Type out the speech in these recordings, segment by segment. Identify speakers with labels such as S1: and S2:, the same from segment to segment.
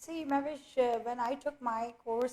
S1: See, Mehwish, when I took my course,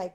S1: like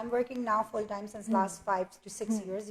S1: I'm working now full time since last 5 to 6 years,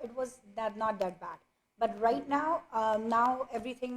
S1: it was not that bad. But right now, now everything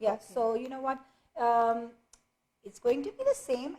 S1: yes. So you know what, it's going to be the same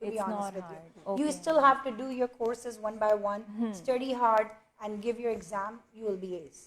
S1: to be
S2: it's
S1: honest
S2: not
S1: with you.
S2: hard.
S1: You
S2: Okay,
S1: still have to do your courses one by one, study hard and give your exam, you will be ace.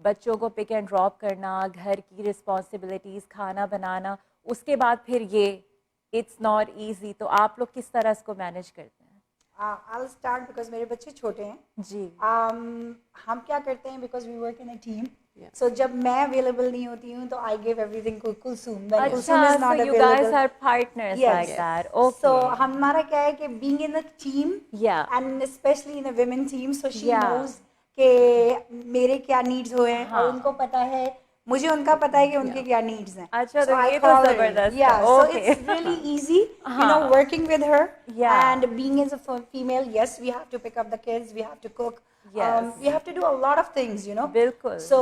S2: بچوں کو pick and drop کرنا, گھر کی responsibilities, کھانا بنانا, اس کے بعد پھر یہ اٹس ناٹ ایزی. تو آپ لوگ کس طرح اس کو مینیج کرتے ہیں؟
S1: I'll start because میرے بچے چھوٹے ہیں.
S2: جی.
S1: ہم کیا کرتے ہیں, because we work in a team. So جب میں اویلیبل نہیں ہوتی ہوں تو I give everything to Kulsum. When Kulsum is not available.
S2: So you guys are partners like that. Okay.
S1: So ہمارا کیا ہے کہ being in a team, and especially in a women team, so she knows کہ میرے کیا needs ہوئے ہیں, اور ان کو پتا ہے, مجھے ان کا پتا ہے کہ ان کے کیا نیڈز ہیں.
S2: اچھا, تو یہ تو زبردست ہے.
S1: So it's really easy, you know, working with her. And being as a female, yes, we have to pick up the kids, we have to cook, we have to do a lot of things, you know.
S2: Bilkul.
S1: So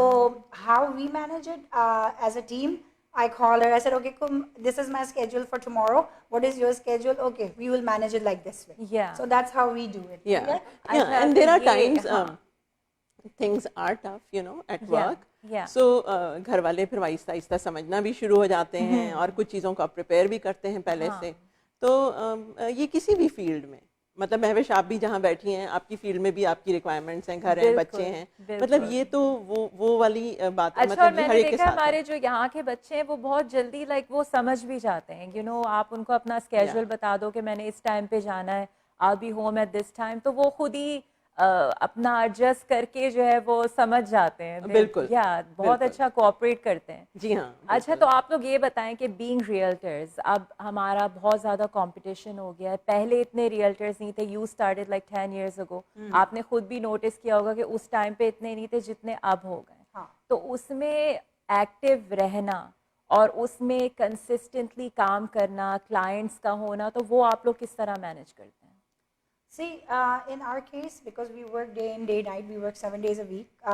S1: how we manage it as a team, I call her, I said, okay, this is my schedule for tomorrow, what is your schedule? Okay, we will manage it like this way. So that's how we do it.
S3: And there are times things are tough, you know, at work. So گھر والے پھر آہستہ آہستہ سمجھنا بھی شروع ہو جاتے ہیں, اور کچھ چیزوں کو آپ پریپیئر بھی کرتے ہیں پہلے سے. تو یہ کسی بھی فیلڈ میں, مطلب مہوش آپ بھی جہاں بیٹھی ہیں, آپ کی فیلڈ میں بھی آپ کی ریکوائرمنٹس ہیں, گھر ہیں, بچے ہیں, مطلب یہ تو وہ والی بات ہے.
S2: مطلب میں نے دیکھا ہمارے جو یہاں کے بچے ہیں وہ بہت جلدی لائک وہ سمجھ بھی جاتے ہیں, یو نو, آپ ان کو اپنا اسکیجول بتا دو کہ میں نے اس ٹائم پہ جانا ہے, I'll be home at this time, تو وہ خود ہی اپنا ایڈجسٹ کر کے جو ہے وہ سمجھ جاتے ہیں.
S3: بالکل,
S2: بہت اچھا کوآپریٹ کرتے ہیں.
S3: جی ہاں.
S2: اچھا, تو آپ لوگ یہ بتائیں کہ بینگ ریئلٹرز, اب ہمارا بہت زیادہ کمپٹیشن ہو گیا ہے. پہلے اتنے ریئلٹرز نہیں تھے. You started like 10 years ago. آپ نے خود بھی نوٹس کیا ہوگا کہ اس ٹائم پہ اتنے نہیں تھے جتنے اب ہو گئے. تو اس میں ایکٹیو رہنا اور اس میں کنسسٹنٹلی کام کرنا, کلائنٹس کا ہونا, تو وہ آپ لوگ کس طرح مینیج کرتے ہیں؟
S1: See, in our case, because we work day in, day night, we work 7 days a week.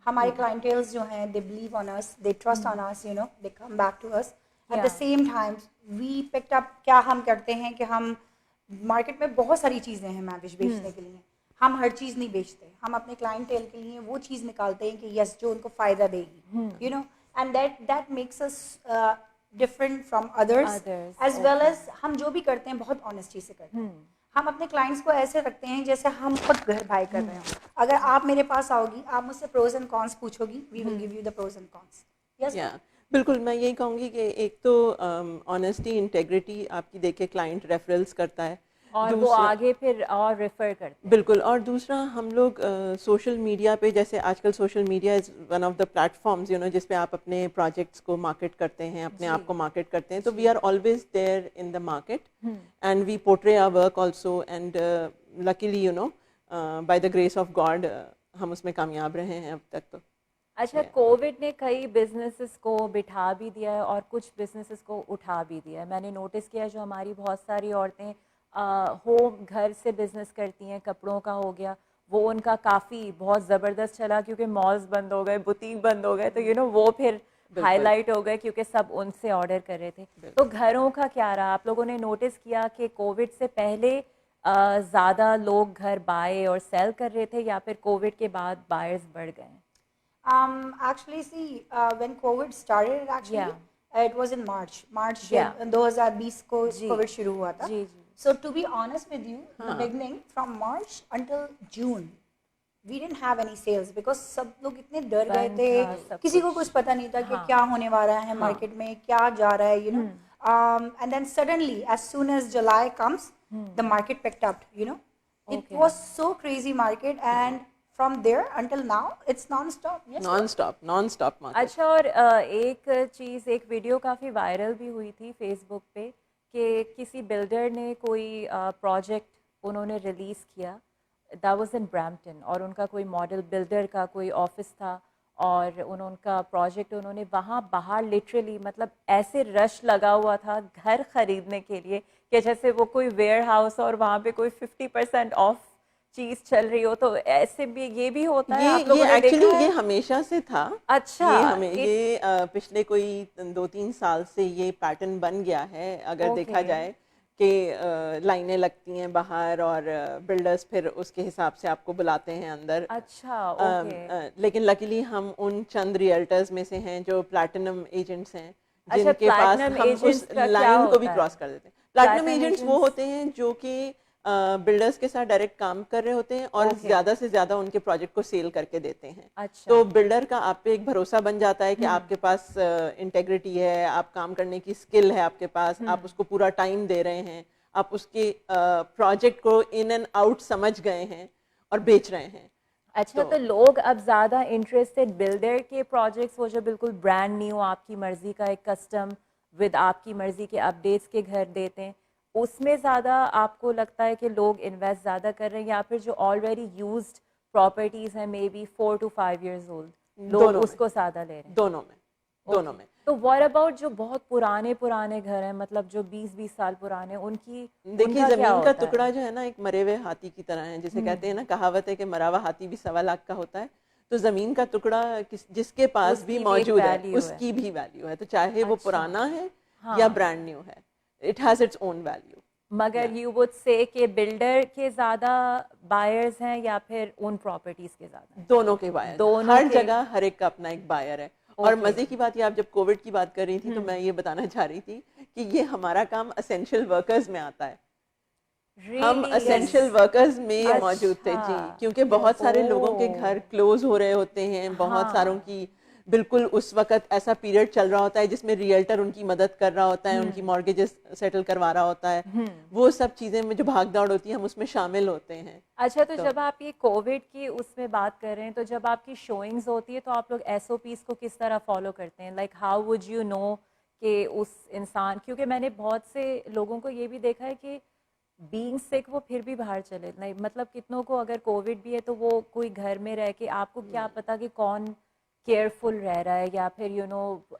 S1: ہمارے clientele جو ہیں, they believe on us, they trust on us, you know, they come back to us. At the same time, we picked up, کیا ہم کرتے ہیں کہ ہم market میں بہت ساری چیزیں ہیں مہوش بیچنے کے لیے. ہم ہر چیز نہیں بیچتے, ہم اپنے clientele کے لیے وہ چیز نکالتے ہیں کہ یس جو ان کو فائدہ دے گی, you know, and that makes us different from others, as well as ہم جو بھی کرتے ہیں بہت honesty سے کرتے ہیں. ہم اپنے کلائنٹس کو ایسے رکھتے ہیں جیسے ہم خود گھر بھائی کر رہے ہوں. اگر آپ میرے پاس آؤ گی, آپ مجھ سے پروز اینڈ کونس پوچھو گی, we will give you the pros and cons. Yes,
S3: بالکل. میں یہی کہوں گی کہ ایک تو آنیسٹی, انٹیگریٹی آپ کی دیکھ کے کلائنٹ ریفرلس کرتا ہے,
S2: اور وہ آگے پھر اور ریفر کرتے ہیں.
S3: بالکل. اور دوسرا ہم لوگ سوشل میڈیا پہ, جیسے آج کل social media is one of the platforms, you know, جس پہ آپ اپنے پروجیکٹس کو مارکیٹ کرتے ہیں, اپنے آپ کو مارکیٹ کرتے ہیں. تو we are always there in the market, and we portray our work also, and luckily, you know, by the grace of God ہم اس میں کامیاب رہے ہیں اب تک. تو
S2: اچھا, کووڈ نے کئی بزنسز کو بٹھا بھی دیا ہے اور کچھ بزنسز کو اٹھا بھی دیا ہے. میں نے نوٹس کیا جو ہماری بہت ساری عورتیں ہوم گھر سے بزنس کرتی ہیں, کپڑوں کا ہو گیا, وہ ان کا کافی بہت زبردست چلا کیونکہ مالز بند ہو گئے, بوتیک بند ہو گئے, تو یو نو وہ پھر ہائی لائٹ ہو گئے کیونکہ سب ان سے آرڈر کر رہے تھے. تو گھروں کا کیا رہا؟ آپ لوگوں نے نوٹس کیا کہ کووڈ سے پہلے زیادہ لوگ گھر بائے اور سیل کر رہے تھے, یا پھر کووڈ کے بعد بائرز بڑھ گئے؟
S1: Actually, see, when COVID started, actually, it was in March 2020 کو COVID شروع ہوا تھا. So to be honest with you, in the beginning, from March until June, we didn't have any sales because سب لوگ اتنے ڈر گئے تھے, کسی کو کچھ پتہ نہیں تھا کہ کیا ہونے والا ہے مارکیٹ میں, کیا جا رہا ہے, you know. And then suddenly, as soon as July comes, the market picked up, you know. It was so crazy market, and from there until now, it's non-stop. Yes,
S3: non-stop market.
S2: اچھا, اور ایک چیز, ایک video کافی viral بھی ہوئی تھی face بک پہ کہ کسی بلڈر نے کوئی پروجیکٹ انہوں نے ریلیز کیا, دیٹ واز ان برامپٹن, اور ان کا کوئی ماڈل بلڈر کا کوئی آفس تھا, اور ان کا پروجیکٹ انہوں نے وہاں باہر لٹرلی مطلب ایسے رش لگا ہوا تھا گھر خریدنے کے لیے کہ جیسے وہ کوئی ویئر ہاؤس اور وہاں پہ کوئی 50% آف چیز چل رہی ہو. تو ایسے بھی یہ بھی ہوتا ہے؟ آپ لوگوں نے
S3: ایکچولی یہ ہمیشہ سے تھا.
S2: اچھا,
S3: یہ پچھلے کوئی 2-3 سال سے یہ پیٹرن بن گیا ہے اگر دیکھا جائے کہ لائنیں لگتی ہیں باہر اور بلڈرز پھر اس کے حساب سے آپ کو بلاتے ہیں اندر.
S2: اچھا,
S3: لیکن لکیلی ہم ان چند ریئلٹرز میں سے ہیں جو پلیٹینم ایجنٹس ہیں جن کے پاس ہم اس لائن کو بھی کراس کر دیتے ہیں. پلیٹینم ایجنٹس وہ ہوتے ہیں جو کہ بلڈرز کے ساتھ ڈائریکٹ کام کر رہے ہوتے ہیں اور زیادہ سے زیادہ ان کے پروجیکٹ کو سیل کر کے دیتے ہیں. تو بلڈر کا آپ پہ ایک بھروسہ بن جاتا ہے کہ آپ کے پاس انٹیگریٹی ہے, آپ کام کرنے کی اسکل ہے آپ کے پاس, آپ اس کو پورا ٹائم دے رہے ہیں, آپ اس کے پروجیکٹ کو ان اینڈ آؤٹ سمجھ گئے ہیں اور بیچ رہے ہیں.
S2: اچھا, تو لوگ اب زیادہ انٹرسٹڈ بلڈر کے پروجیکٹس, وہ جو بالکل برانڈ نیو آپ کی مرضی کا ایک کسٹم ود آپ کی مرضی کے اپڈیٹس کے گھر دیتے ہیں, اس میں زیادہ آپ کو لگتا ہے کہ لوگ انویسٹ زیادہ کر رہے ہیں, یا پھر جو آلریڈی یوزڈ پراپرٹیز ہیں may be 4 to 5 years old, لوگ اس کو زیادہ لے رہے ہیں؟
S3: دونوں میں.
S2: تو what about جو بہت پرانے گھر ہیں, مطلب جو 20 سال پرانے, ان کی
S3: دیکھیے زمین کا ٹکڑا جو ہے نا ایک مرے ہوئے ہاتھی کی طرح ہے, جسے کہتے ہیں نا, کہاوت ہے کہ مرا ہوا ہاتھی بھی 1.25 لاکھ کا ہوتا ہے. تو زمین کا ٹکڑا جس کے پاس بھی موجود ہے اس کی بھی ویلیو ہے, تو چاہے وہ پرانا ہے یا برانڈ نیو ہے, it has its own value.
S2: مگر یو وڈ سے کہ بلڈر کے زیادہ بائرز ہیں یا پھر اون پراپرٹیز کے زیادہ؟
S3: دونوں کے بائر, ہر جگہ ہر ایک کا اپنا ایک بائر ہے. اور مزے کی بات یہ, آپ جب کووڈ کی بات کر رہی تھی تو میں یہ بتانا چاہ رہی تھی کہ یہ ہمارا کام اسینشیل ورکرز میں آتا ہے. ہم اسینشیل ورکرز میں موجود تھے جی, کیونکہ بہت سارے لوگوں کے گھر کلوز ہو رہے ہوتے ہیں, بہت ساروں کی بالکل اس وقت ایسا پیریڈ چل رہا ہوتا ہے جس میں ریئلٹر ان کی مدد کر رہا ہوتا ہے, ان کی مارگیجز سیٹل کروا رہا ہوتا ہے, وہ سب چیزیں میں جو بھاگ دوڑ ہوتی ہے ہم اس میں شامل ہوتے ہیں.
S2: اچھا, تو جب آپ یہ کووڈ کی اس میں بات کر رہے ہیں, تو جب آپ کی شوئنگز ہوتی ہے تو آپ لوگ SOPs کو کس طرح فالو کرتے ہیں؟ Like how would you know کہ اس انسان, کیونکہ میں نے بہت سے لوگوں کو یہ بھی دیکھا ہے کہ بینگ سک وہ پھر بھی باہر چلے, نہیں مطلب کتنوں کو اگر کووڈ بھی ہے تو وہ کوئی گھر میں رہ کے, آپ کو کیا پتا کہ کون کیئرفل رہ رہا ہے یا پھر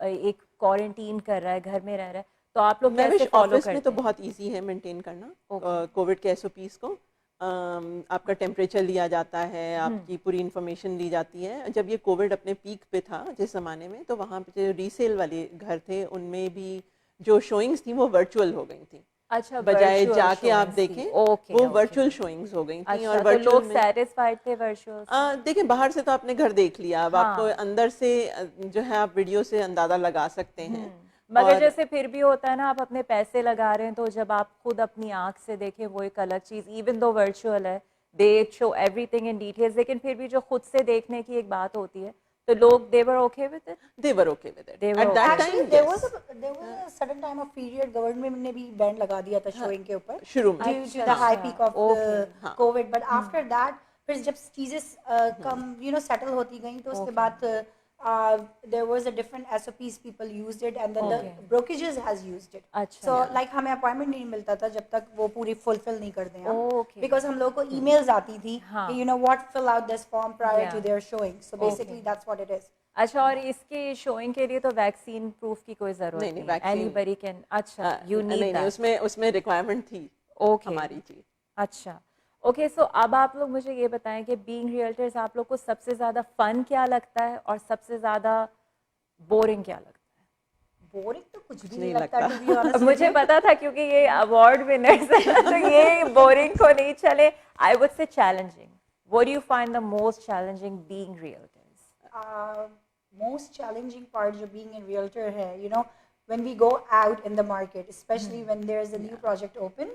S2: ایک کوارنٹین کر رہا ہے, گھر میں رہ رہا ہے, تو آپ لوگ کیسے فالو کرتے ہیں؟
S3: آفس میں تو بہت ایزی ہے مینٹین کرنا کووڈ کے SOPs کو. آپ کا ٹیمپریچر لیا جاتا ہے, آپ کی پوری انفارمیشن لی جاتی ہے. جب یہ کووڈ اپنے پیک پہ تھا جس زمانے میں, تو وہاں پہ جو ریسیل والے گھر تھے ان میں بھی جو شوئنگس تھیں وہ ورچوئل ہو گئی تھیں.
S2: اچھا,
S3: بجائے جا کے آپ دیکھیں وہ ورچوئل شوئنگز ہو گئی تھیں. اور
S2: لوگ سیٹسفائیڈ تھے ورچوئل؟
S3: دیکھیں باہر سے تو آپ نے گھر دیکھ لیا, اب آپ کو اندر سے جو ہے آپ ویڈیو سے اندازہ لگا سکتے ہیں.
S2: مگر جیسے پھر بھی ہوتا ہے نا, آپ اپنے پیسے لگا رہے ہیں, تو جب آپ خود اپنی آنکھ سے دیکھیں وہ ایک الگ چیز, ایون دو ورچوئل ہے, دے شو ایوری تھنگ ان ڈیٹیلز, لیکن پھر بھی جو خود سے دیکھنے کی ایک بات ہوتی ہے, تو لوگ they were okay with it?
S3: They were okay with it. At that time,
S1: there was a certain time of period government نے بھی بین لگا دیا تھا شوئنگ کے اوپر
S3: شروع میں,
S1: due to the high peak of the COVID, but after that پھر جب چیزیں کم settle ہوتی گئیں, تو اس کے بعد there was a different SOPs people used it, and then the brokerages has used it. So like ہمیں اپوائنٹمنٹ نہیں ملتا تھا جب تک وہ پوری فلفل نہیں کر دیں, because ہم لوگوں کو ای میلز آتی تھی کہ what fill out this form prior to their showing. So basically that's what it is.
S2: اچھا, اور اس کی شوئنگ کے لیے تو ویکسین پروف کی کوئی ضرورت نہیں, anybody can. اچھا, you need that.
S3: اس میں ریکوائرمنٹ تھی ہماری جی.
S2: اچھا, اوکے. سو اب آپ لوگ مجھے یہ بتائیں کہ بینگ ریئلٹرز آپ لوگ کو سب سے زیادہ فن کیا لگتا ہے اور سب سے زیادہ بورنگ کیا لگتا ہے؟
S1: بورنگ تو کچھ بھی نہیں لگتا,
S2: مجھے پتا تھا کیونکہ یہ ایوارڈ ونرز ہیں, تو یہ بورنگ کو نہیں چلے. I would say challenging. What do you find the most challenging being realtors?
S1: Most challenging part of being a realtor ہے, when we go out in the market, especially when there is a new project open,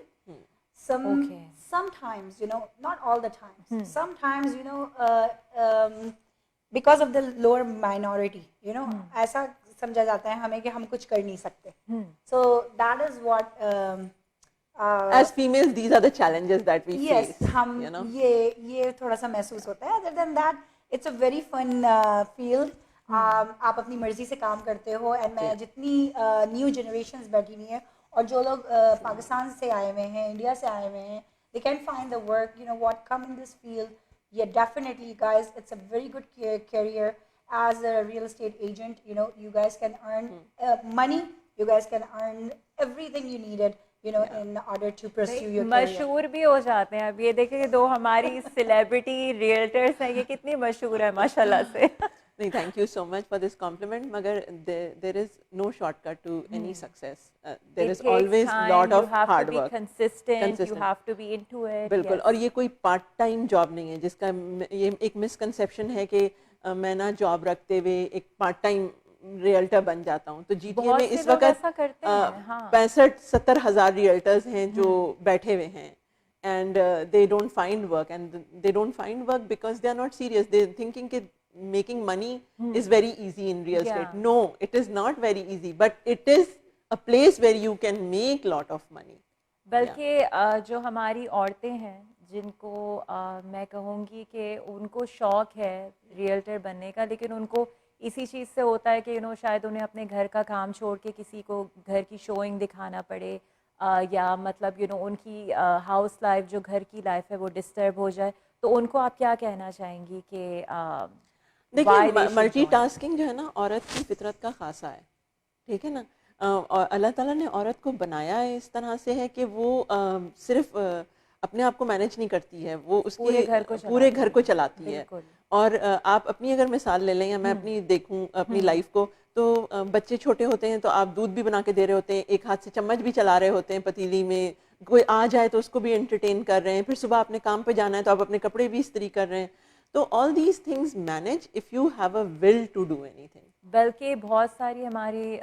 S1: sometimes, not all the time, sometimes, because of the lower minority, ایسا سمجھا جاتا ہے ہمیں کہ ہم کچھ کر نہیں سکتے. So that is what
S3: as females these are the challenges that we face.
S1: Yes, ہم یہ تھوڑا سا محسوس ہوتا ہے. Other than that, it's a very fun field. آپ اپنی مرضی سے کام کرتے ہو, اینڈ میں جتنی نیو جنریشنز بیٹھی ہوئی ہیں اور جو لوگ پاکستان سے آئے ہوئے ہیں, انڈیا سے آئے ہوئے ہیں, they can find the work, what come in this field. Yeah, definitely guys, it's a very good career as a real estate agent. You guys can earn money, you guys can earn everything you needed, in order to pursue your career.
S2: مشہور بھی ہو جاتے ہیں. اب یہ دیکھیں کہ دو ہماری celebrity ریئلٹرز ہیں, یہ کتنی مشہور ہے ماشاءاللہ سے.
S3: نہیں, thank you so much for this compliment. مگر there is no shortcut to any success. There is always lot of hard work.
S2: You have to be consistent. You have to be into it.
S3: بالکل. اور یہ کوئی part time job نہیں ہے, جس کا یہ ایک مسکنسیپشن ہے کہ میں نا جاب رکھتے ہوئے ایک پارٹ ٹائم ریئلٹر بن جاتا ہوں. تو جی ٹی اے میں اس وقت 65-70 ہزار ریئلٹرز ہیں جو بیٹھے ہوئے ہیں, and they don't find work, and they don't find work because they are not serious. They're thinking that making money is very easy in real estate. No, it is not very easy, but it is a place where you can make lot of money.
S2: بلکہ جو ہماری عورتیں ہیں جن کو میں کہوں گی کہ ان کو شوق ہے ریئلٹر بننے کا، لیکن ان کو اسی چیز سے ہوتا ہے کہ شاید انہیں اپنے گھر کا کام چھوڑ کے کسی کو گھر کی شوئنگ دکھانا پڑے، یا مطلب ان کی ہاؤس لائف جو گھر کی لائف ہے وہ ڈسٹرب ہو جائے. تو ان کو آپ کیا کہنا چاہیں گی کہ
S3: دیکھیے ملٹی ٹاسکنگ جو ہے نا عورت کی فطرت کا خاصہ ہے، ٹھیک ہے نا. اور اللہ تعالیٰ نے عورت کو بنایا ہے اس طرح سے ہے کہ وہ صرف اپنے آپ کو مینیج نہیں کرتی ہے، وہ اس کے پورے گھر کو چلاتی ہے. اور آپ اپنی اگر مثال لے لیں یا میں اپنی دیکھوں اپنی لائف کو، تو بچے چھوٹے ہوتے ہیں تو آپ دودھ بھی بنا کے دے رہے ہوتے ہیں، ایک ہاتھ سے چمچ بھی چلا رہے ہوتے ہیں پتیلی میں، کوئی آ جائے تو اس کو بھی انٹرٹین کر رہے ہیں، پھر صبح اپنے کام پہ جانا ہے تو آپ اپنے کپڑے بھی استری کر رہے ہیں. تو all these things manage if you have a will to do anything.
S2: بلکہ بہت ساری ہماری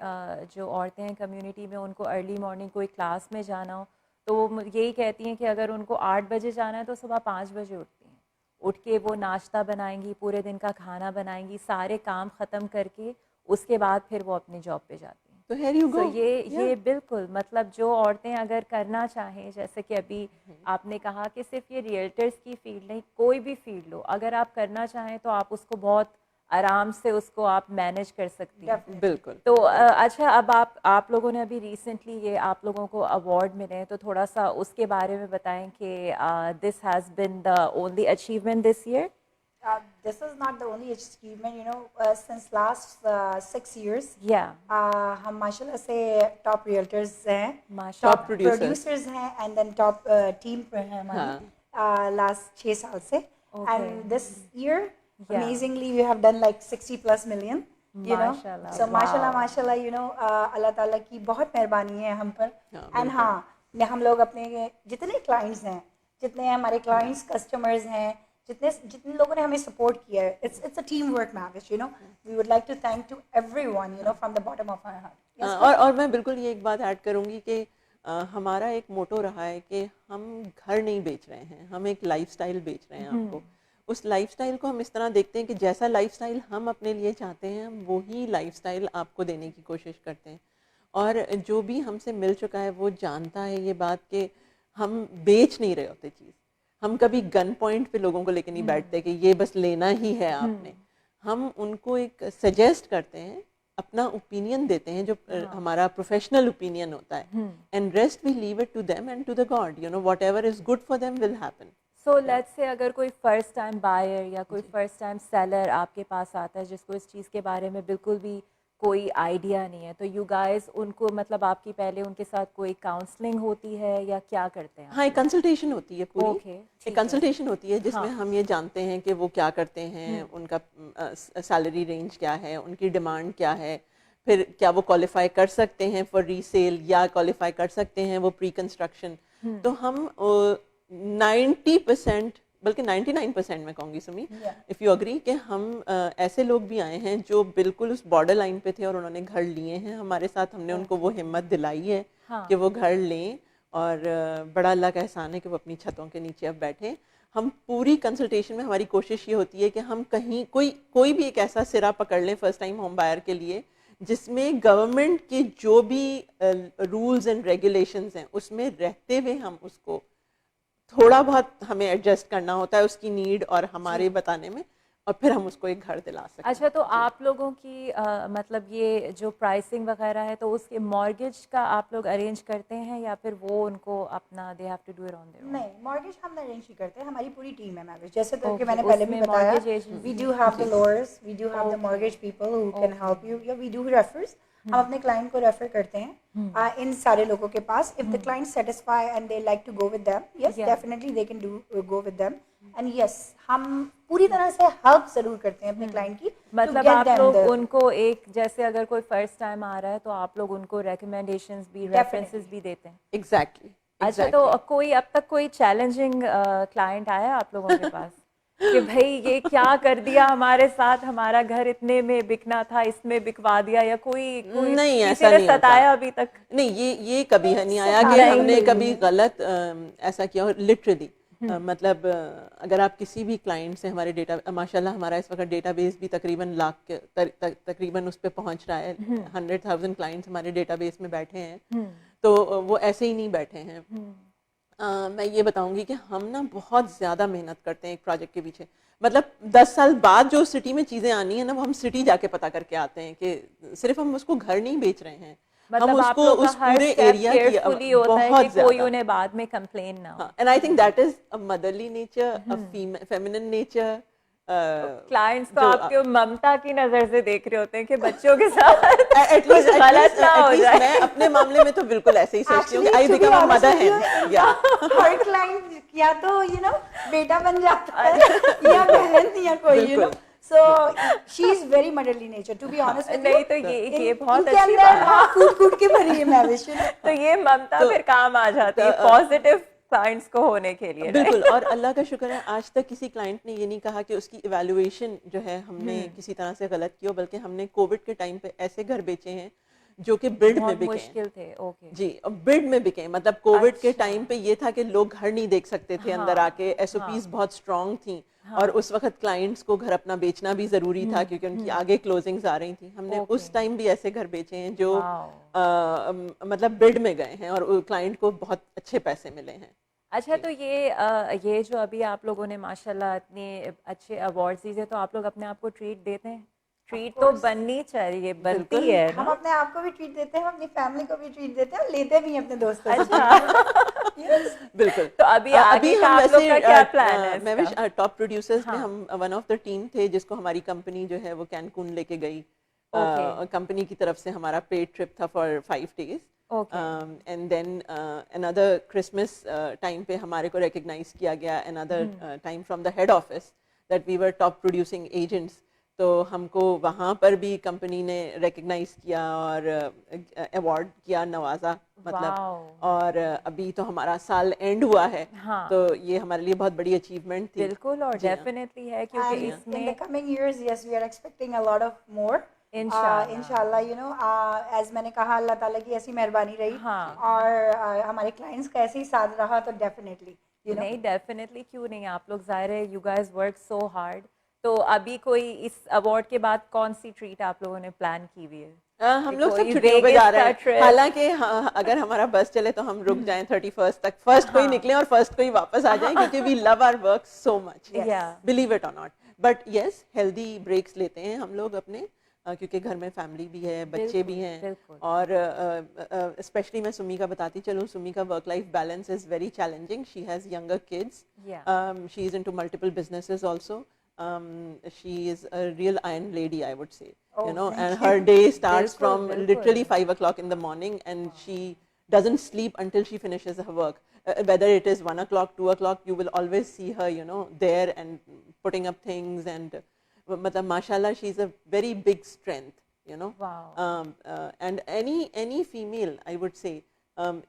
S2: جو عورتیں ہیں کمیونٹی میں، ان کو ارلی مارننگ کوئی کلاس میں جانا ہو تو وہ یہی کہتی ہیں کہ اگر ان کو 8 بجے جانا ہے تو صبح 5 بجے اٹھتی ہیں، اٹھ کے وہ ناشتہ بنائیں گی، پورے دن کا کھانا بنائیں گی، سارے کام ختم کر کے اس کے بعد پھر وہ اپنی جاب پہ جاتی ہیں. تو یہ بالکل مطلب جو عورتیں اگر کرنا چاہیں، جیسے کہ ابھی آپ نے کہا کہ صرف یہ ریئلٹرز کی فیلڈ نہیں، کوئی بھی فیلڈ ہو، اگر آپ کرنا چاہیں تو آپ اس کو بہت آرام سے اس کو آپ مینیج کر سکتی ہیں.
S3: بالکل.
S2: تو اچھا، اب آپ لوگوں نے ابھی ریسنٹلی یہ آپ لوگوں کو ایوارڈ ملے ہیں، تو تھوڑا سا اس کے بارے میں بتائیں کہ this has been the only achievement this year.
S1: This is not the only achievement, since last 6 years. ہم ماشاءاللہ سے ٹاپ ریئلٹرز ہیں، ٹاپ پروڈیوسرز ہیں، اینڈ دین ٹاپ ٹیم پر ہیں ہماری لاسٹ 6 سال سے. And this year amazingly we have done like 60+ million, so mashallah, اللہ تعالیٰ کی بہت مہربانی ہے ہم پر. اینڈ ہاں ہم لوگ اپنے جتنے کلائنٹس ہیں، جتنے ہمارے کلائنٹس کسٹمرز ہیں، جتنے لوگوں نے ہمیں سپورٹ کیا ہے، it's a team work, Mehwish, we would like to thank to everyone, from the bottom of our heart.
S3: اور میں بالکل یہ ایک بات ایڈ کروں گی کہ ہمارا ایک موٹو رہا ہے کہ ہم گھر نہیں بیچ رہے ہیں، ہم ایک لائف سٹائل بیچ رہے ہیں آپ کو. اس لائف سٹائل کو ہم اس طرح دیکھتے ہیں کہ جیسا لائف سٹائل ہم اپنے لیے چاہتے ہیں، ہم وہی لائف سٹائل آپ کو دینے کی کوشش کرتے ہیں. اور جو بھی ہم سے مل چکا ہے وہ جانتا ہے یہ بات کہ ہم بیچ نہیں رہے ہوتے چیز. ہم کبھی گن پوائنٹ پہ لوگوں کو لے کے نہیں بیٹھتے کہ یہ بس لینا ہی ہے آپ نے. ہم ان کو ایک سجیسٹ کرتے ہیں، اپنا اوپینین دیتے ہیں جو ہمارا پروفیشنل اوپینین ہوتا ہے، and rest we leave it to them and to the God. Whatever is good for them will happen.
S2: So let's say اگر کوئی فرسٹ ٹائم بائر یا کوئی فرسٹ ٹائم سیلر آپ کے پاس آتا ہے جس کو اس چیز کے بارے میں بالکل بھی کوئی آئیڈیا نہیں ہے، تو یو گائز ان کو مطلب آپ کی پہلے ان کے ساتھ کوئی کاؤنسلنگ ہوتی ہے یا کیا کرتے ہیں؟
S3: ہاں، ایک کنسلٹیشن ہوتی ہے پوری. ایک کنسلٹیشن ہوتی ہے جس میں ہم یہ جانتے ہیں کہ وہ کیا کرتے ہیں، ان کا سیلری رینج کیا ہے، ان کی ڈیمانڈ کیا ہے، پھر کیا وہ کوالیفائی کر سکتے ہیں فار ریسیل یا کوالیفائی کر سکتے ہیں وہ پری کنسٹرکشن. تو ہم 90% بلکہ 99% میں کہوں گی سمی، اف یو اگری، کہ ہم ایسے لوگ بھی آئے ہیں جو بالکل اس بارڈر لائن پہ تھے اور انہوں نے گھر لیے ہیں ہمارے ساتھ. ہم نے ان کو وہ ہمت دلائی ہے کہ وہ گھر لیں، اور بڑا اللہ کا احسان ہے کہ وہ اپنی چھتوں کے نیچے اب بیٹھیں. ہم پوری کنسلٹیشن میں ہماری کوشش یہ ہوتی ہے کہ ہم کہیں کوئی بھی ایک ایسا سرا پکڑ لیں فرسٹ ٹائم ہوم بائر کے لیے جس میں گورنمنٹ کے جو بھی رولز اینڈ ریگولیشنز ہیں اس میں رہتے ہوئے ہم اس کو تھوڑا بہت ہمیں ایڈجسٹ کرنا ہوتا ہے اس کی نیڈ اور ہمارے بتانے میں، اور پھر ہم اس کو ایک گھر دلا سکتے ہیں.
S2: اچھا، تو آپ لوگوں کی مطلب یہ جو پرائسنگ وغیرہ ہے تو اس کے مارگیج کا آپ لوگ ارینج کرتے ہیں یا پھر وہ ان کو اپنا they have to do it on their own?
S1: نہیں، مارگیج ہم ارینج نہیں کرتے، ہماری پوری ٹیم ہے مہوش. جیسے کہ میں نے پہلے بھی بتایا، we do have the lawyers, we do have the mortgage people who can help you, یا وی ڈو ریفرز. ہم اپنے کلائنٹ کو ریفر کرتے ہیں ان سارے لوگوں کے پاس. If the client satisfy and they like to go with them, yes definitely they can do go with them. And yes, ہم پوری طرح سے ہیلپ ضرور کرتے ہیں اپنے کلائنٹ کی.
S2: مطلب آپ لوگ ان کو ایک جیسے اگر کوئی فرسٹ ٹائم آ رہا ہے تو آپ لوگ ان کو ریکمینڈیشنز بھی، ریفرنسز بھی دیتے ہیں؟
S3: ایگزیکٹلی.
S2: اچھا، تو کوئی اب تک کوئی چیلنجنگ کلائنٹ آیا آپ لوگوں کے پاس؟ کہ بھائی یہ کیا کر دیا ہمارے ساتھ, ہمارا گھر اتنے میں بکنا تھا اس میں بکوا دیا, یا کوئی
S3: نہیں
S2: کسی
S3: ایسا
S2: نے
S3: نہیں ہوتا
S2: ستایا ابھی تک؟
S3: نہیں, یہ کبھی نہیں آیا کہ ہم نے کبھی غلط ایسا کیا. لٹرلی مطلب اگر آپ کسی بھی کلائنٹ سے ہمارے ڈیٹا, ماشاء اللہ ہمارا اس وقت ڈیٹا بیس بھی تقریباً لاکھ تقریباً اس پہ پہنچ رہا ہے, 100,000 کلائنٹس ہمارے ڈیٹا بیس میں بیٹھے ہیں, تو وہ ایسے ہی نہیں بیٹھے ہیں. میں یہ بتاؤں گی کہ ہم نا بہت زیادہ محنت کرتے ہیں ایک پروجیکٹ کے پیچھے. مطلب 10 سال بعد جو سٹی میں چیزیں آنی ہیں نا, وہ ہم سٹی جا کے پتہ کر کے آتے ہیں کہ صرف ہم اس کو گھر نہیں بیچ رہے ہیں, ہم
S2: مطلب
S3: اس
S2: آپ
S3: کو
S2: لوگ کا
S3: اس
S2: ہر
S3: پورے
S2: اسٹیپ
S3: ایریا کی
S2: کیئرفلی ہوتا ہے کہ
S3: بہت
S2: کوئی
S3: زیادہ.
S2: انہیں بعد میں کمپلین نہ ہو.
S3: And I think that is a motherly nature, feminine nature.
S2: Clients کو آپ کے ممتا کی نظر سے دیکھ رہے ہوتے ہیں کہ بچوں کے ساتھ
S3: ایٹ
S2: کچھ غلط نہ ہو
S3: لیسٹ
S2: جائے.
S3: میں اپنے معاملے میں تو بالکل ایسے ہی سوچتی ہوں کہ آئی بیکم اے مدر ہے.
S1: ہر کلائنٹ یا تو بیٹا بن جاتا ہے یا بہن یا کوئی So she is very motherly nature, to be honest with you.
S2: نہیں تو یہ بہت
S1: اچھی
S2: اچھی بات ہے.
S1: کوٹ کوٹ کے بھری ہے مہوش.
S2: تو یہ ممتا پھر کام آ جاتی ہے پازیٹیو کلائنٹس کو ہونے کے لیے.
S3: بالکل, اور اللہ کا شکر ہے آج تک کسی کلائنٹ نے یہ نہیں کہا کہ اس کی ایویلویشن جو ہے ہم نے کسی طرح سے غلط کی ہو, بلکہ ہم نے کووڈ کے ٹائم پہ ایسے گھر بیچے ہیں جو کہ بلڈ میں بکے,
S2: مشکل تھے. اوکے
S3: جی, بلڈ میں بکے. مطلب کووڈ کے ٹائم پہ یہ تھا کہ لوگ گھر نہیں دیکھ سکتے تھے اندر آ کے, ایس او پیز بہت اسٹرانگ تھیں, اور اس وقت کلائنٹس کو گھر اپنا بیچنا بھی ضروری تھا کیونکہ ان کی آگے کلوزنگز آ رہی تھیں. ہم نے اس ٹائم بھی ایسے گھر بیچے ہیں جو مطلب بلڈ میں گئے ہیں اور کلائنٹ کو بہت اچھے پیسے ملے ہیں.
S2: اچھا, تو یہ جو ابھی آپ لوگوں نے ماشاءاللہ اتنے اچھے ایوارڈز دیے, تو آپ لوگ اپنے آپ کو ٹریٹ دیتے ہیں؟ ٹریٹ تو بننی چاہیے, بنتی ہے نا.
S1: ہم اپنے آپ کو بھی ٹریٹ دیتے ہیں, اپنی فیملی کو بھی ٹریٹ دیتے ہیں, لیتے بھی ہیں اپنے دوستوں سے.
S3: بالکل.
S2: تو ابھی
S3: ہم
S2: آپ لوگ کا کیا
S3: ویسے
S2: پلان ہے؟
S3: مہوش ٹاپ پروڈیوسرز میں ہم ون آف دا ٹیم تھے جس کو ہماری کمپنی جو ہے وہ کینکون لے کے گئی. کمپنی کی طرف سے ہمارا پیڈ ٹرپ تھا for 5 days. And then another Christmas time پہ ہمارے کو ریکگنائز کیا گیا, another time from the head office that we were top producing agents. تو ہم کو وہاں پر بھی کمپنی نے ریکگنائز کیا اور ایوارڈ کیا, نوازا مطلب. اور ابھی تو ہمارا سال اینڈ ہوا ہے, تو یہ ہمارے لیے بہت بڑی اچیومنٹ تھی.
S2: بالکل, اور ڈیفینیٹلی ہے کیونکہ اس میں
S1: in the coming years, yes, we are expecting a lot of more. انشاءاللہ ایز میں نے کہا اللہ تعالیٰ کی ایسی مہربانی رہی اور ہمارے کلائنٹس کا ایسے ہی ساتھ رہا تو ڈیفینیٹلی
S2: نہیں, ڈیفینیٹلی کیوں نہیں. آپ لوگ ظاہر ہے you guys work so hard. تو ابھی کوئی اس ایوارڈ کے بعد کون سی ٹریٹ آپ لوگوں نے پلان کی ہوئی ہے؟
S3: ہم لوگ سب چھٹیوں پہ جا رہے ہیں, حالانکہ اگر ہمارا بس چلے تو ہم رک جائیں 31st تک, فرسٹ کو ہی نکلیں اور فرسٹ کو ہی واپس آ جائیں, کیونکہ we love our work so much, believe it or not. But yes, healthy breaks لیتے ہیں ہم لوگ اپنے, کیونکہ گھر میں فیملی بھی ہے, بچے بھی ہیں, اور اسپیشلی میں سمی کا بتاتی چلوں, سمی کا work life balance is very challenging. She has younger kids, she is into multiple businesses also. She is a real iron lady, I would say. And her day starts from literally 5 o'clock in the morning, and she doesn't sleep until she finishes her work. Whether it is 1 o'clock, 2 o'clock, you will always see her, there and putting up things. And matlab mashallah, she's a very big strength, and any female, I would say,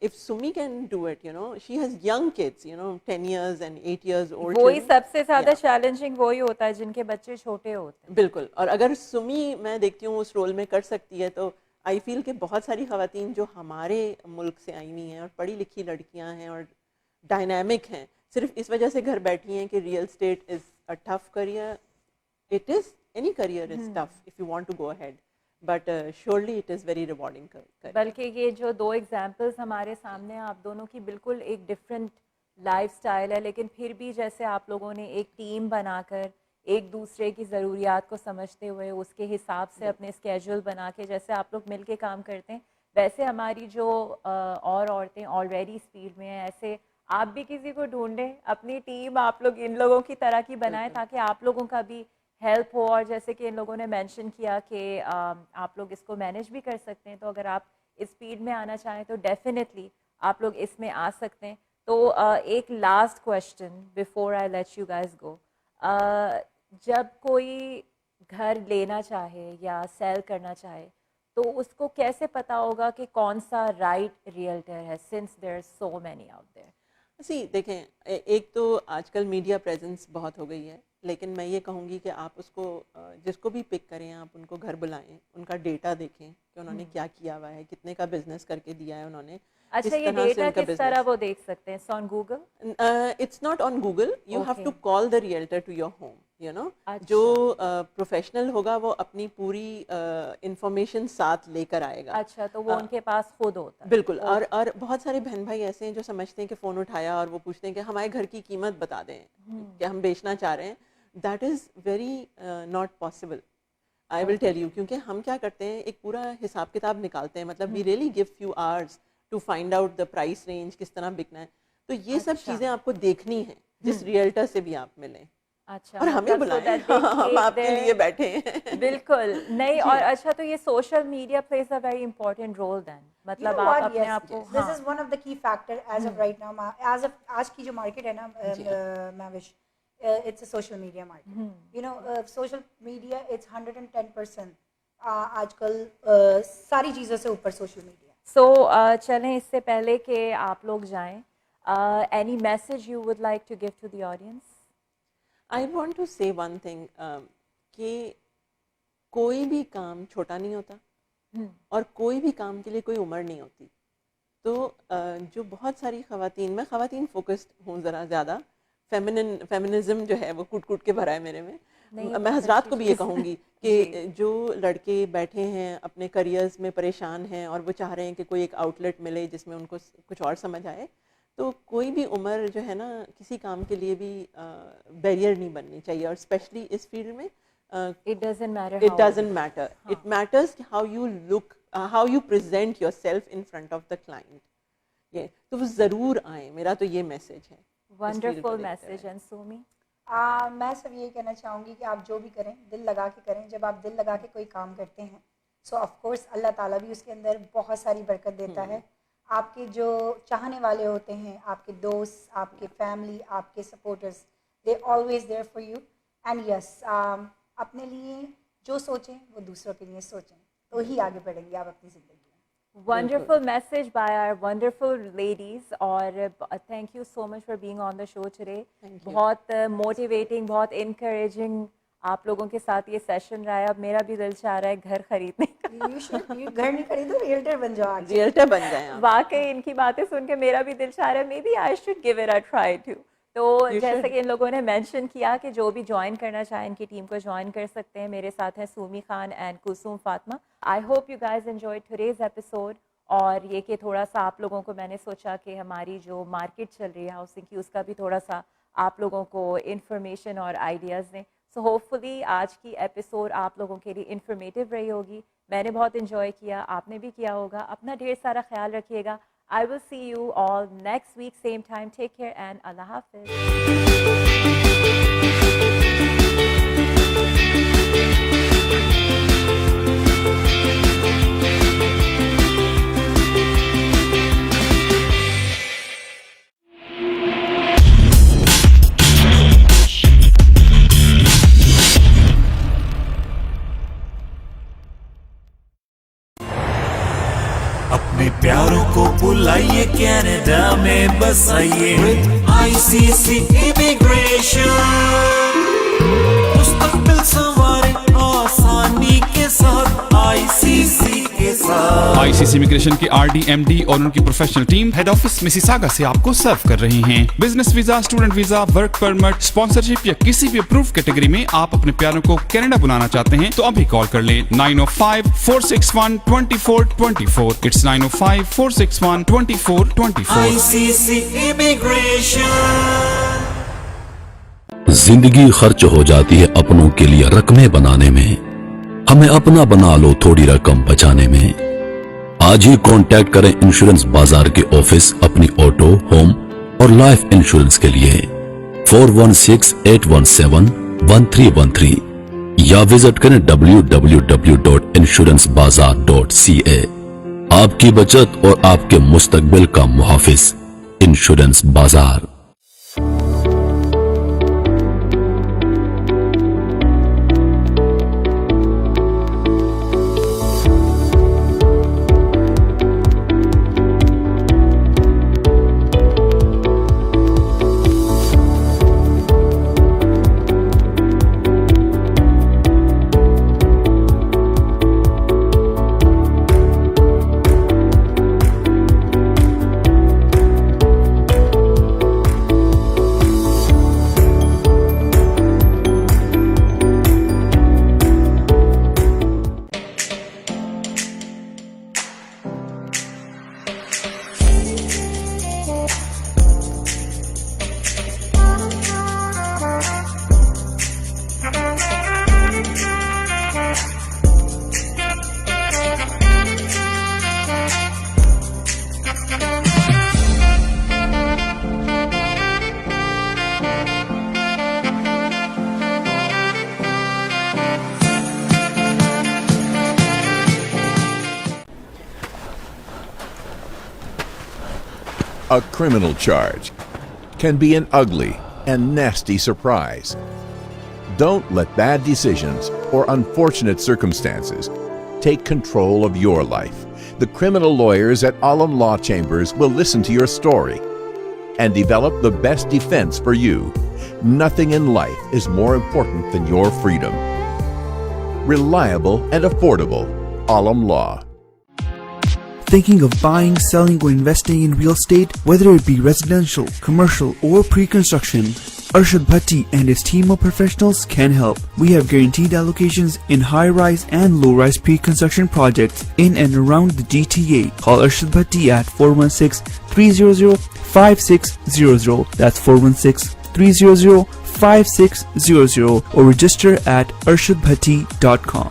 S3: if Sumi can do it, she has young kids, 10 years and 8 years old.
S2: وہی سب سے زیادہ challenging وہی ہوتا ہے جن کے بچے چھوٹے ہوتے ہیں.
S3: بالکل, اور اگر سمی میں دیکھتی ہوں اس رول میں کر سکتی ہے, تو آئی فیل کہ بہت ساری خواتین جو ہمارے ملک سے آئی ہوئی ہیں اور پڑھی لکھی لڑکیاں ہیں اور ڈائنامک ہیں, صرف اس وجہ سے گھر بیٹھی ہیں کہ real estate is a tough career. It is, any career is tough if you want to go ahead, but surely it is very rewarding.
S2: بلکہ یہ جو 2 ایگزامپلس ہمارے سامنے, آپ دونوں کی بالکل ایک ڈفرینٹ لائف سٹائل ہے, لیکن پھر بھی جیسے آپ لوگوں نے ایک ٹیم بنا کر ایک دوسرے کی ضروریات کو سمجھتے ہوئے اس کے حساب سے اپنے اسکیجول بنا کے جیسے آپ لوگ مل کے کام کرتے ہیں, ویسے ہماری جو اور عورتیں آلریڈی اس فیلڈ میں ہیں, ایسے آپ بھی کسی کو ڈھونڈیں, اپنی ٹیم آپ لوگ ان لوگوں کی طرح کی بنائیں تاکہ آپ لوگوں کا بھی ہیلپ ہو. اور جیسے کہ ان لوگوں نے مینشن کیا کہ آپ لوگ اس کو مینیج بھی کر سکتے ہیں, تو اگر آپ اس فیلڈ میں آنا چاہیں تو ڈیفینیٹلی آپ لوگ اس میں آ سکتے ہیں. تو ایک last question before I let you guys go, جب کوئی گھر لینا چاہے یا سیل کرنا چاہے تو اس کو کیسے پتا ہوگا کہ کون سا رائٹ ریئلٹر ہے, since there so many out there?
S3: دیکھیں, ایک تو آج کل میڈیا پریزنس بہت ہو گئی ہے, لیکن میں یہ کہوں گی کہ آپ اس کو جس کو بھی پک کریں آپ ان کو گھر بلائیں, ان کا ڈیٹا دیکھیں کہ انہوں نے کیا کیا ہوا ہے, کتنے کا بزنس کر کے دیا ہے انہوں نے.
S2: اچھا یہ ڈیٹا کس طرح وہ دیکھ سکتے ہیں؟ On Google?
S3: It's not on Google, you have to call the realtor to your home, you know. جو پروفیشنل ہوگا وہ اپنی پوری انفارمیشن ساتھ لے کر آئے گا.
S2: اچھا تو وہ ان کے پاس خود ہوتا ہے؟
S3: بالکل. اور بہت سارے بہن بھائی ایسے ہیں جو سمجھتے ہیں کہ فون اٹھایا اور وہ پوچھتے ہیں کہ ہمارے گھر کی قیمت بتا دیں کہ ہم بیچنا چاہ رہے ہیں. That is very not possible, I will tell you. کیونکہ ہم کیا کرتے ہیں, ایک پورا حساب کتاب نکالتے ہیں, مطلب we really give few hours to find out the price range, کس طرح بکنا ہے. تو یہ سب چیزیں آپ کو دیکھنی ہیں جس ریئلٹر سے بھی آپ ملیں.
S2: اچھا
S3: اور ہمیں بلائیں, ہم آپ کے لیے بیٹھے ہیں.
S2: بالکل نہیں. اور اچھا تو یہ social media plays a very important role then, مطلب آپ اپنے آپ کو,
S1: دس از ون آف دا کی factor as of right now. As of آج کی جو مارکیٹ ہے نا Mehwish, it's a social media market. You know, social media, it's 110%. آج کل ساری چیزوں سے اوپر سوشل میڈیا.
S2: سو چلیں اس سے پہلے کہ آپ لوگ جائیں, any message you would like to give to the audience?
S3: I want to say one thing, کہ کوئی بھی کام چھوٹا نہیں ہوتا اور کوئی بھی کام کے لیے کوئی عمر نہیں ہوتی. تو جو بہت ساری خواتین, میں خواتین فوکسڈ ہوں ذرا زیادہ, فیمنزم جو ہے وہ کوٹ کوٹ کے بھرا ہے میرے میں. میں حضرات کو بھی یہ کہوں گی کہ جو لڑکے بیٹھے ہیں اپنے کریئرز میں پریشان ہیں اور وہ چاہ رہے ہیں کہ کوئی ایک آؤٹ لیٹ ملے جس میں ان کو کچھ اور سمجھ آئے, تو کوئی بھی عمر جو ہے نا کسی کام کے لیے بھی بیریئر نہیں بننی چاہیے. اور اسپیشلی اس فیلڈ میں
S2: it doesn't matter.
S3: It matters how you look, how you present yourself in front of the client. یہ تو وہ ضرور آئیں, میرا تو یہ میسج ہے.
S2: Wonderful message. And Sumi?
S1: میں سب یہ کہنا چاہوں گی کہ آپ جو بھی کریں دل لگا کے کریں. جب آپ دل لگا کے کوئی کام کرتے ہیں سو آف کورس اللہ تعالیٰ بھی اس کے اندر بہت ساری برکت دیتا ہے. آپ کے جو چاہنے والے ہوتے ہیں, آپ کے دوست, آپ کے فیملی, آپ کے supporters, they always there for you. And yes, اپنے لیے جو سوچیں وہ دوسروں کے لیے سوچیں, تو ہی آگے بڑھیں گے آپ اپنی زندگی میں.
S2: Wonderful message by our wonderful ladies. اور thank you so much for being on the show today. بہت motivating, بہت encouraging آپ لوگوں کے ساتھ یہ سیشن رہا ہے. اب میرا بھی دل چاہ رہا ہے گھر خریدنے کا.
S1: گھر نہیں خریدو, ریئلٹر بن جاؤ.
S3: ریئلٹر بن جائیں.
S2: واقعی ان کی باتیں سن کے میرا بھی دل چاہ رہا ہے maybe I should give it a try to. تو جیسے کہ ان لوگوں نے مینشن کیا کہ جو بھی جوائن کرنا چاہیں ان کی ٹیم کو جوائن کر سکتے ہیں. میرے ساتھ ہیں Somi Khan and Kulsoom Fatima. I hope you guys enjoy today's episode. اور یہ کہ تھوڑا سا آپ لوگوں کو میں نے سوچا کہ ہماری جو مارکیٹ چل رہی ہے ہاؤسنگ کی اس کا بھی تھوڑا سا آپ لوگوں کو انفارمیشن اور آئیڈیاز دیں. سو ہوپ فلی آج کی ایپیسوڈ آپ لوگوں کے لیے انفارمیٹیو رہی ہوگی. میں نے بہت انجوائے کیا, آپ نے بھی کیا ہوگا. اپنا ڈھیر سارا خیال رکھیے گا. I will see you all next week, same time. Take care and Allah Hafiz.
S4: اپنے پیاروں کو بلائیے کینیڈا میں بسائیے ICC امیگریشن. مستقبل سنوارے آسانی کے ساتھ ICC کے ساتھ.
S5: ICC امیگریشن کے RD MD اور ان کی professional team head office Mississauga سے آپ کو سرو کر رہی ہیں. Business visa, student visa, work permit, sponsorship یا کسی بھی اپروو کیٹیگری میں آپ اپنے پیاروں کو کینیڈا بلانا چاہتے ہیں تو ابھی کال کر لیں 905-461-2424. It's 905-461-2424.
S4: ICC immigration.
S6: زندگی خرچ ہو جاتی ہے اپنوں کے لیے رقمیں بنانے میں, ہمیں اپنا بنا لو تھوڑی رقم بچانے میں. آج ہی کانٹیکٹ کریں انشورنس بازار کے آفس اپنی آٹو, ہوم اور لائف انشورنس کے لیے 4168171313 یا وزٹ کریں www.insurancebazar.ca. آپ کی بچت اور آپ کے مستقبل کا محافظ انشورنس بازار.
S7: A criminal charge can be an ugly and nasty surprise. Don't let bad decisions or unfortunate circumstances take control of your life. The criminal lawyers at Alam Law Chambers will listen to your story and develop the best defense for you. Nothing in life is more important than your freedom. Reliable and affordable. Alam Law.
S8: Thinking of buying, selling, or investing in real estate, whether it be residential, commercial, or pre-construction, Arshad Bhatti and his team of professionals can help. We have guaranteed allocations in high-rise and low-rise pre-construction projects in and around the GTA. Call Arshad Bhatti at 416-300-5600. That's 416-300-5600, or register at arshadbhatti.com.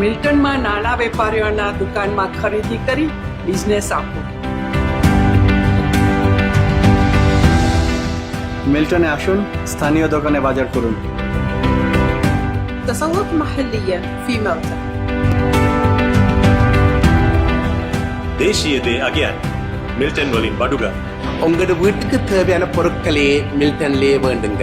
S9: Milton માં નાના વેપારીઓના દુકાનમાં ખરીદી કરી business આપો।
S10: মিল্টনে আসুন, স্থানীয় দোকানে বাজার করুন।
S9: تسوق محليا في ملتن।
S11: தேசியதே அகியான் மில்டன் வலின் படுகா
S12: உங்களோட வீட்டுக்கு தேவையான பொருட்களே மில்டன்லே வேண்டுங்க।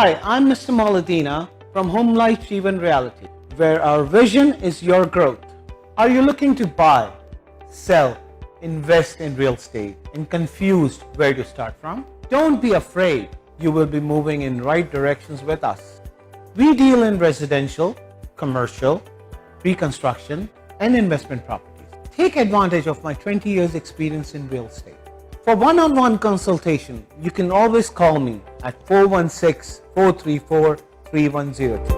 S13: Hi, I'm Mr. Maladina from Home Life Jeevan Reality, where our vision is your growth. Are you looking to buy, sell, invest in real estate and confused where to start from? Don't be afraid. You will be moving in right directions with us. We deal in residential, commercial, pre-construction and investment properties. Take advantage of my 20 years experience in real estate. For one-on-one consultation, you can always call me at 416-434-3102.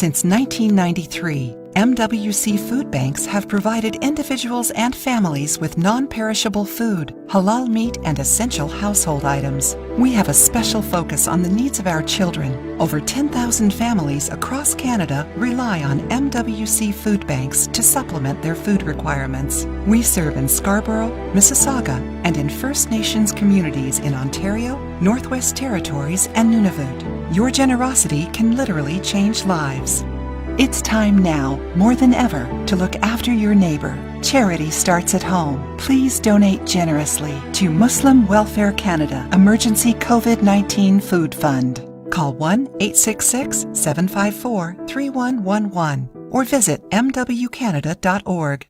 S14: Since 1993, MWC Food Banks have provided individuals and families with non-perishable food, halal meat, and essential household items. We have a special focus on the needs of our children. Over 10,000 families across Canada rely on MWC Food Banks to supplement their food requirements. We serve in Scarborough, Mississauga, and in First Nations communities in Ontario, Northwest Territories, and Nunavut. Your generosity can literally change lives. It's time now, more than ever, to look after your neighbor. Charity starts at home. Please donate generously to Muslim Welfare Canada Emergency COVID-19 Food Fund. Call 1-866-754-3111 or visit mwcanada.org.